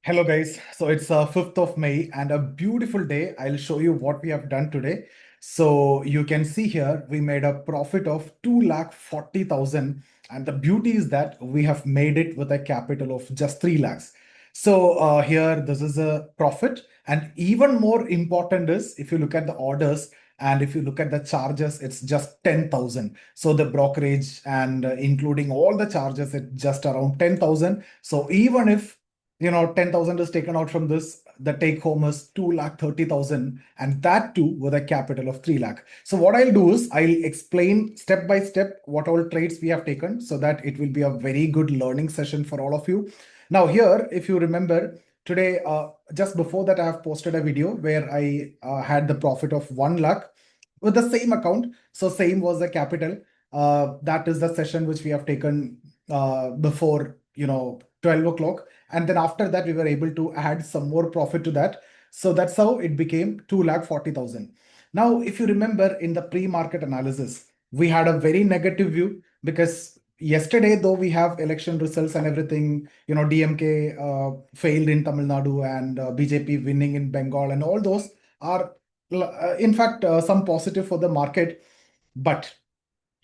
Hello guys, so it's 5th of May and a beautiful day. I'll show you what we have done today. So you can see here we made a profit of 2,40,000, and the beauty is that we have made it with a capital of just 3 lakhs. So here this is a profit, and even more important is if you look at the orders and if you look at the charges, it's just 10,000. So the brokerage and including all the charges, it's just around 10,000. So even if 10,000 is taken out from this, the take home is 2,30,000, and that too with a capital of 3 lakh. So what I'll do is I'll explain step by step what all trades we have taken so that it will be a very good learning session for all of you. Now here, if you remember today, just before that, I have posted a video where I had the profit of 1 lakh with the same account. So same was the capital. That is the session which we have taken before, 12 o'clock. And then after that, we were able to add some more profit to that. So that's how it became 2,40,000. Now, if you remember in the pre-market analysis, we had a very negative view because yesterday, though we have election results and everything, DMK failed in Tamil Nadu and BJP winning in Bengal, and all those are, in fact, some positive for the market. But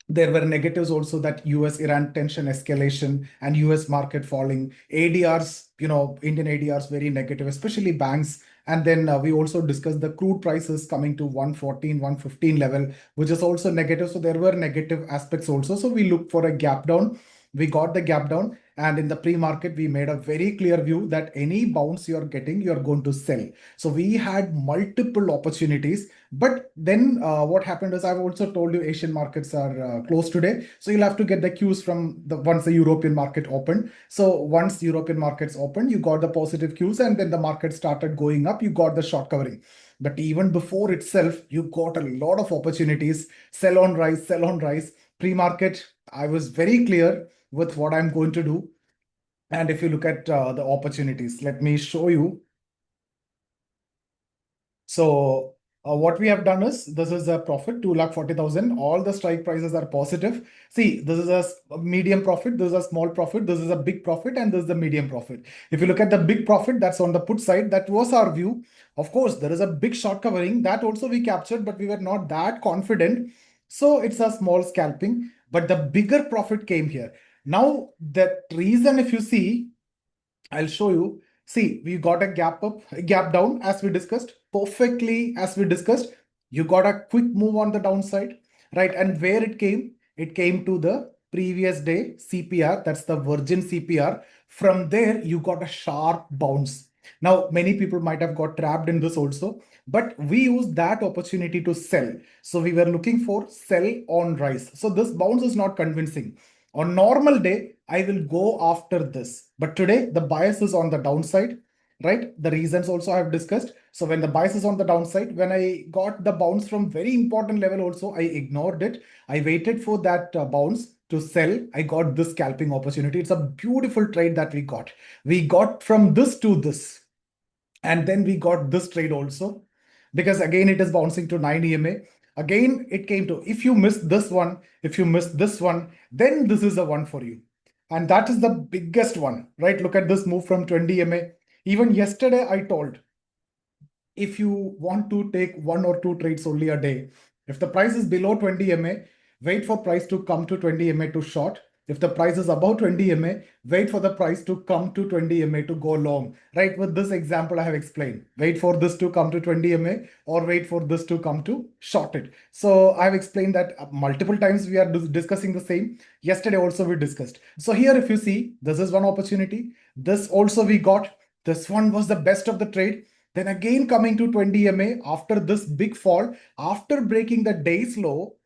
there were negatives also, that US Iran tension escalation and US market falling, ADRs, Indian ADRs very negative, especially banks. And then we also discussed the crude prices coming to 114, 115 level, which is also negative. So there were negative aspects also. So we looked for a gap down. We got the gap down. And in the pre-market, we made a very clear view that any bounce you're getting, you're going to sell. So we had multiple opportunities. But then what happened is, I've also told you Asian markets are closed today. So you'll have to get the cues from once the European market opened. So once European markets opened, you got the positive cues, and then the market started going up, you got the short covering. But even before itself, you got a lot of opportunities, sell on rise, sell on rise. Pre-market, I was very clear with what I'm going to do. And if you look at the opportunities, let me show you. So what we have done is, this is a profit 2,40,000. All the strike prices are positive. See, this is a medium profit, this is a small profit, this is a big profit, and this is the medium profit. If you look at the big profit, that's on the put side. That was our view. Of course, there is a big short covering that also we captured, but we were not that confident. So it's a small scalping, but the bigger profit came here. Now, the reason, if you see, I'll show you. See, we got a gap up, a gap down, as we discussed, perfectly as we discussed. You got a quick move on the downside, right? And where it came to the previous day CPR, that's the Virgin CPR. From there, you got a sharp bounce. Now, many people might have got trapped in this also, but we used that opportunity to sell. So we were looking for sell on rise. So this bounce is not convincing. On normal day, I will go after this. But today, the bias is on the downside, right? The reasons also I have discussed. So when the bias is on the downside, when I got the bounce from very important level also, I ignored it. I waited for that bounce to sell. I got this scalping opportunity. It's a beautiful trade that we got. We got from this to this. And then we got this trade also, because again, it is bouncing to 9 EMA. Again, it came to, if you miss this one, if you miss this one, then this is the one for you. And that is the biggest one, right? Look at this move from 20 EMA. Even yesterday, I told, if you want to take one or two trades only a day, if the price is below 20 MA, wait for price to come to 20 MA to short. If the price is above 20 MA, wait for the price to come to 20 MA to go long. Right? With this example, I have explained. Wait for this to come to 20 MA, or wait for this to come to short it. So I've explained that multiple times. We are discussing the same. Yesterday also we discussed. So here, if you see, this is one opportunity. This also we got. This one was the best of the trade. Then again coming to 20 MA after this big fall, after breaking the day's low,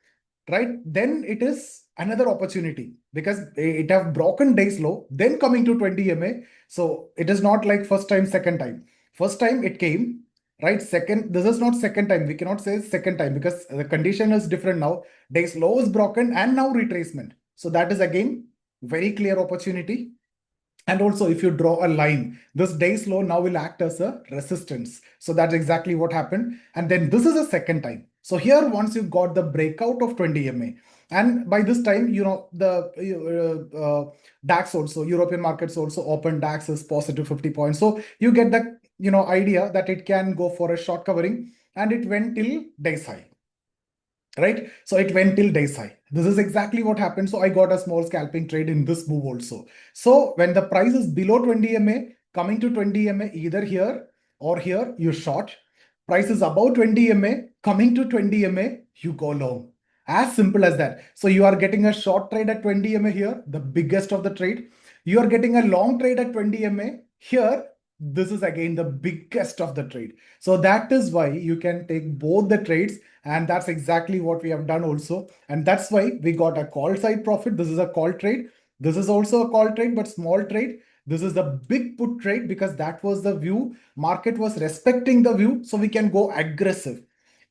right? Then it is another opportunity, because it have broken day's low, then coming to 20 MA. So it is not like first time, second time. First time it came, right? Second, this is not second time. We cannot say second time because the condition is different now. Day's low is broken and now retracement. So that is again very clear opportunity. And also, if you draw a line, this day's low now will act as a resistance. So that's exactly what happened. And then this is a second time. So here, once you got the breakout of 20 MA, And by this time, the DAX also, European markets also open. DAX is positive 50 points. So you get the idea that it can go for a short covering, and it went till day's high. Right? So it went till day's high. This is exactly what happened. So I got a small scalping trade in this move also. So when the price is below 20 MA, coming to 20 MA, either here or here, you short. Price is above 20 MA, coming to 20 MA, you go long. As simple as that. So you are getting a short trade at 20 MA here, the biggest of the trade. You are getting a long trade at 20 MA here. This is again the biggest of the trade. So that is why you can take both the trades, and that's exactly what we have done also. And that's why we got a call side profit. This is a call trade. This is also a call trade, but small trade. This is the big put trade because that was the view. Market was respecting the view, so we can go aggressive.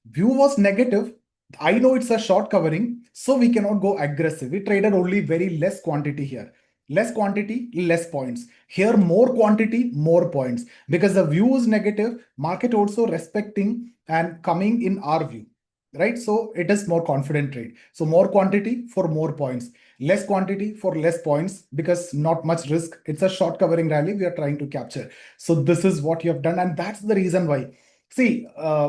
View was negative. I know it's a short covering, so we cannot go aggressive. We traded only very less quantity here. Less quantity, less points. Here, more quantity, more points. Because the view is negative, market also respecting and coming in our view. Right? So it is more confident trade. So more quantity for more points. Less quantity for less points because not much risk. It's a short covering rally we are trying to capture. So this is what you have done. And that's the reason why. See,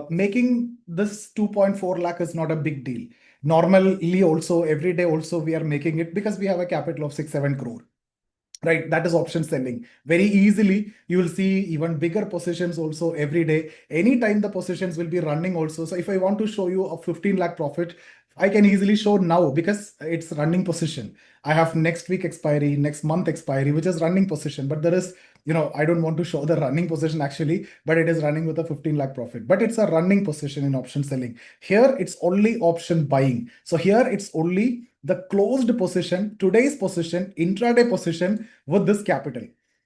making this 2.4 lakh is not a big deal. Normally also, every day also we are making it because we have a capital of 6-7 crore. Right, that is option selling. Very easily, you will see even bigger positions also every day. Anytime the positions will be running also. So if I want to show you a 15 lakh profit, I can easily show now because it's running position. I have next week expiry, next month expiry, which is running position. But there is, I don't want to show the running position actually, but it is running with a 15 lakh profit. But it's a running position in option selling. Here, it's only option buying. So here, it's only the closed position, today's position, intraday position with this capital.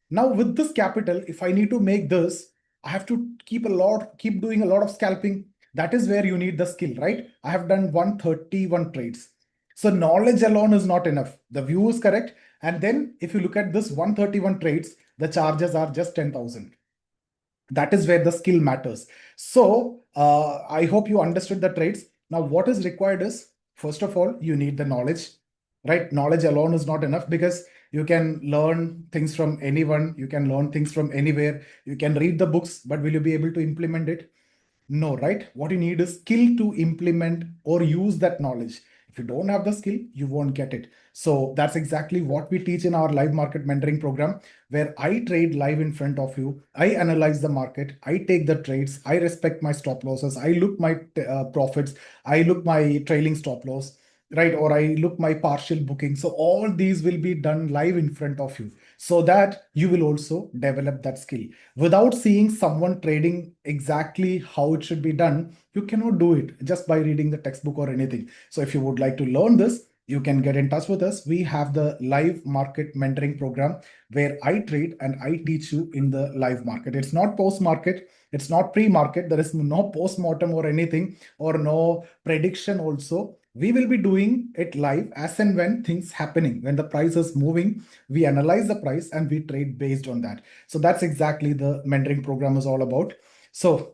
Now with this capital, if I need to make this, I have to keep doing a lot of scalping. That is where you need the skill, right? I have done 131 trades. So knowledge alone is not enough. The view is correct. And then if you look at this 131 trades, the charges are just 10,000. That is where the skill matters. So I hope you understood the trades. Now what is required is, first of all, you need the knowledge, right? Knowledge alone is not enough because you can learn things from anyone. You can learn things from anywhere. You can read the books, but will you be able to implement it? No, right? What you need is skill to implement or use that knowledge. If you don't have the skill, you won't get it. So that's exactly what we teach in our live market mentoring program, where I trade live in front of you. I analyze the market. I take the trades. I respect my stop losses. I look my profits. I look my trailing stop loss, right? Or I look my partial booking. So all these will be done live in front of you so that you will also develop that skill. Without seeing someone trading exactly how it should be done, you cannot do it just by reading the textbook or anything. So if you would like to learn this, you can get in touch with us. We have the live market mentoring program where I trade and I teach you in the live market. It's not post market. It's not pre-market. There is no post-mortem or anything or no prediction also. We will be doing it live as and when things happening. When the price is moving, we analyze the price and we trade based on that. So that's exactly the mentoring program is all about. So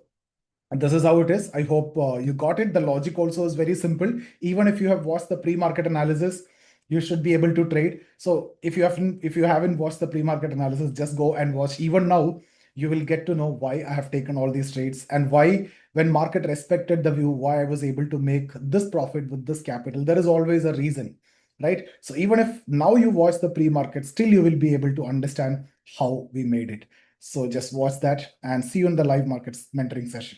this is how it is. I hope you got it. The logic also is very simple. Even if you have watched the pre-market analysis, you should be able to trade. So if you haven't watched the pre-market analysis, just go and watch. Even now, you will get to know why I have taken all these trades and why, when market respected the view, why I was able to make this profit with this capital. There is always a reason, right? So even if now you watch the pre-market, still you will be able to understand how we made it. So just watch that and see you in the live markets mentoring session.